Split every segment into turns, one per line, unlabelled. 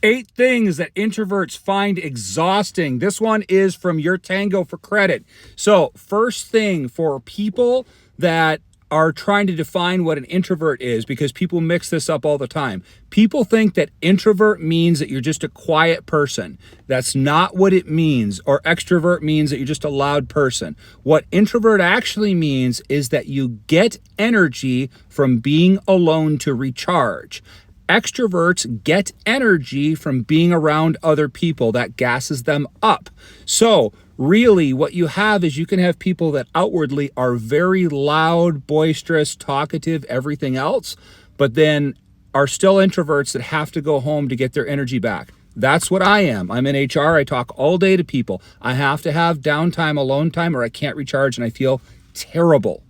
8 things that introverts find exhausting. This one is from Your Tango for Credit. So, first thing for people that are trying to define what an introvert is, because people mix this up all the time. People think that introvert means that you're just a quiet person. That's not what it means. Or extrovert means that you're just a loud person. What introvert actually means is that you get energy from being alone to recharge. Extroverts get energy from being around other people. That gasses them up. So really what you have is you can have people that outwardly are very loud, boisterous, talkative, everything else, but then are still introverts that have to go home to get their energy back. That's what I am. I'm in HR. I talk all day to people. I have to have downtime, alone time, or I can't recharge and I feel terrible.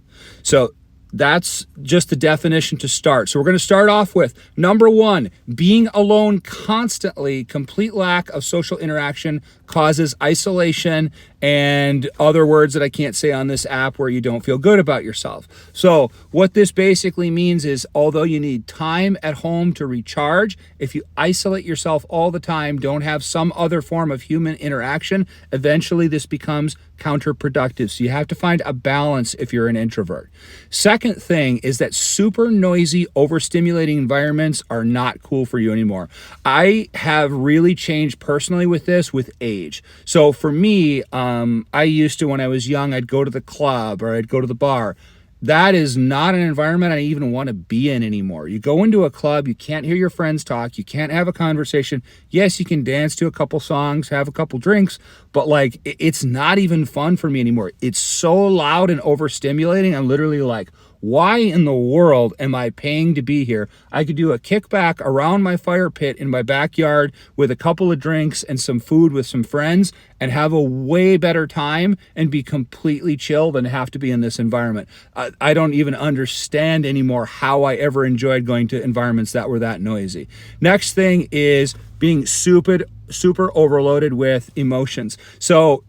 So that's just the definition to start. So we're going to start off with number 1, being alone constantly. Complete lack of social interaction causes isolation and other words that I can't say on this app where you don't feel good about yourself. So what this basically means is, although you need time at home to recharge, if you isolate yourself all the time, don't have some other form of human interaction, eventually this becomes counterproductive. So you have to find a balance if you're an introvert. Second thing is that super noisy, overstimulating environments are not cool for you anymore. I have really changed personally with this with age. So for me, I used to, when I was young, I'd go to the club or I'd go to the bar. That is not an environment I even want to be in anymore. You go into a club, you can't hear your friends talk, you can't have a conversation. Yes, you can dance to a couple songs, have a couple drinks, but like it's not even fun for me anymore. It's so loud and overstimulating. I'm literally like, why in the world am I paying to be here? I could do a kickback around my fire pit in my backyard with a couple of drinks and some food with some friends and have a way better time and be completely chill than have to be in this environment. I don't even understand anymore how I ever enjoyed going to environments that were that noisy. Next thing is being super overloaded with emotions. So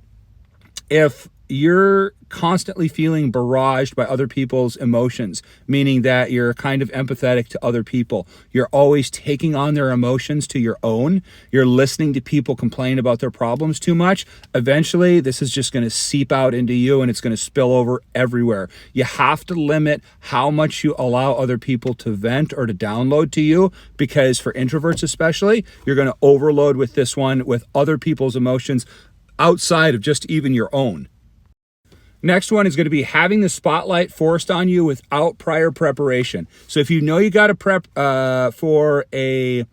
if you're constantly feeling barraged by other people's emotions, meaning that you're kind of empathetic to other people, you're always taking on their emotions to your own, you're listening to people complain about their problems too much, eventually this is just going to seep out into you and it's going to spill over everywhere. You have to limit how much you allow other people to vent or to download to you, because for introverts especially, you're going to overload with this one, with other people's emotions outside of just even your own. Next one is going to be having the spotlight forced on you without prior preparation. So if you know you got to prep for a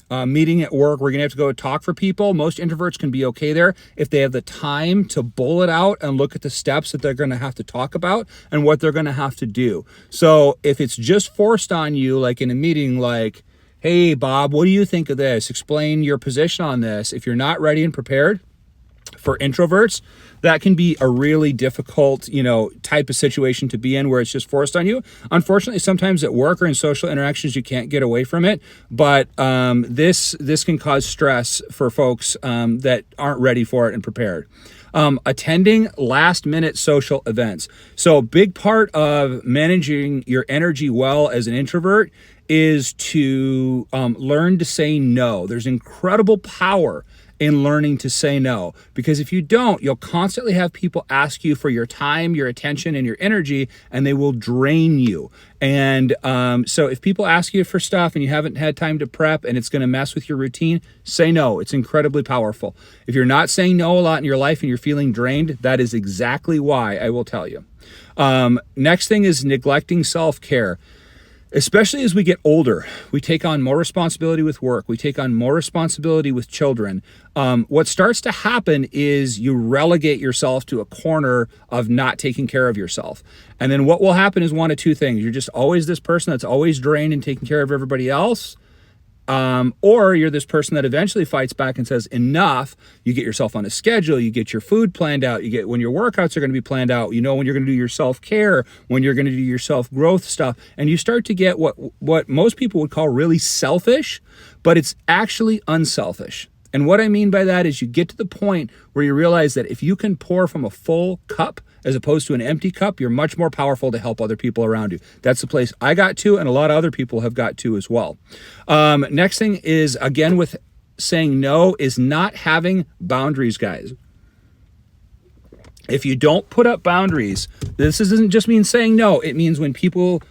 meeting at work, we're going to have to go talk for people. Most introverts can be okay there if they have the time to bullet out and look at the steps that they're going to have to talk about and what they're going to have to do. So if it's just forced on you, like in a meeting, like, hey, Bob, what do you think of this? Explain your position on this. If you're not ready and prepared, for introverts, that can be a really difficult, type of situation to be in where it's just forced on you. Unfortunately, sometimes at work or in social interactions, you can't get away from it. But this can cause stress for folks that aren't ready for it and prepared. Attending last minute social events. So a big part of managing your energy well as an introvert is to learn to say no. There's incredible power in learning to say no, because if you don't, you'll constantly have people ask you for your time, your attention, and your energy, and they will drain you. And so if people ask you for stuff and you haven't had time to prep and it's going to mess with your routine, say no. It's incredibly powerful. If you're not saying no a lot in your life and you're feeling drained, that is exactly why, I will tell you. Next thing is neglecting self-care. Especially as we get older, we take on more responsibility with work. We take on more responsibility with children. What starts to happen is you relegate yourself to a corner of not taking care of yourself. And then what will happen is one of two things. You're just always this person that's always drained and taking care of everybody else. Or you're this person that eventually fights back and says, enough. You get yourself on a schedule, you get your food planned out, you get when your workouts are going to be planned out, when you're going to do your self-care, when you're going to do your self-growth stuff, and you start to get what most people would call really selfish, but it's actually unselfish. And what I mean by that is you get to the point where you realize that if you can pour from a full cup as opposed to an empty cup, you're much more powerful to help other people around you. That's the place I got to, and a lot of other people have got to as well. Next thing is, again, with saying no is not having boundaries, guys. If you don't put up boundaries, this doesn't just mean saying no. It means when people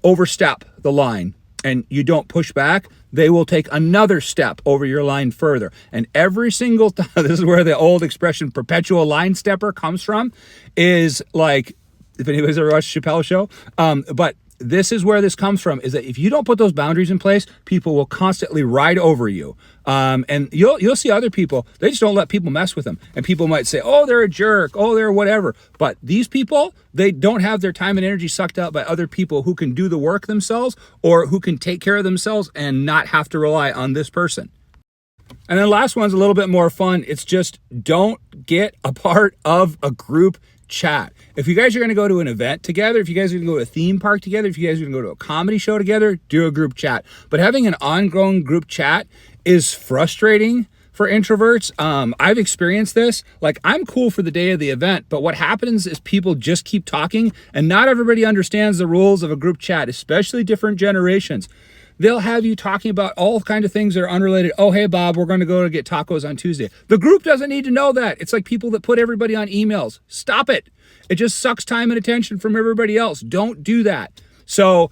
overstep the line and you don't push back, they will take another step over your line further. And every single time, this is where the old expression perpetual line stepper comes from, is like, if anybody's ever watched Chappelle's show, but this is where this comes from, is that if you don't put those boundaries in place, people will constantly ride over you. And you'll see other people, they just don't let people mess with them. And people might say, oh, they're a jerk, oh, they're whatever. But these people, they don't have their time and energy sucked out by other people who can do the work themselves or who can take care of themselves and not have to rely on this person. And then last one's a little bit more fun. It's just don't get a part of a group chat. If you guys are going to go to an event together, if you guys are going to go to a theme park together, if you guys are going to go to a comedy show together, do a group chat. But having an ongoing group chat is frustrating for introverts. I've experienced this. Like, I'm cool for the day of the event, but what happens is people just keep talking and not everybody understands the rules of a group chat, especially different generations. They'll have you talking about all kind of things that are unrelated. Oh, hey, Bob, we're going to go to get tacos on Tuesday. The group doesn't need to know that. It's like people that put everybody on emails. Stop it. It just sucks time and attention from everybody else. Don't do that. So,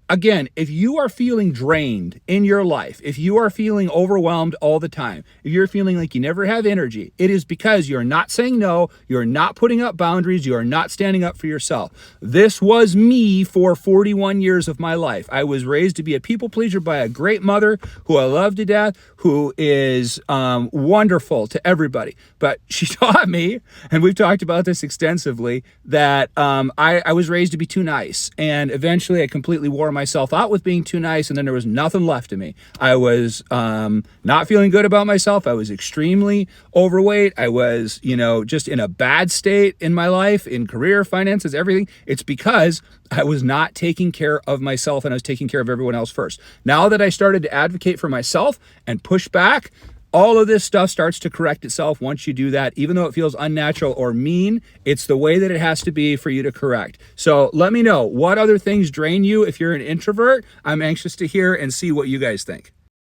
again, if you are feeling drained in your life, if you are feeling overwhelmed all the time, if you're feeling like you never have energy, it is because you're not saying no, you're not putting up boundaries, you are not standing up for yourself. This was me for 41 years of my life. I was raised to be a people pleaser by a great mother who I love to death, who is wonderful to everybody. But she taught me, and we've talked about this extensively, that I was raised to be too nice. And eventually I completely wore myself out with being too nice, and then there was nothing left of me. I was not feeling good about myself. I was extremely overweight. I was, just in a bad state in my life, in career, finances, everything. It's because I was not taking care of myself and I was taking care of everyone else first. Now that I started to advocate for myself and push back, all of this stuff starts to correct itself once you do that. Even though it feels unnatural or mean, it's the way that it has to be for you to correct. So let me know, what other things drain you if you're an introvert? I'm anxious to hear and see what you guys think.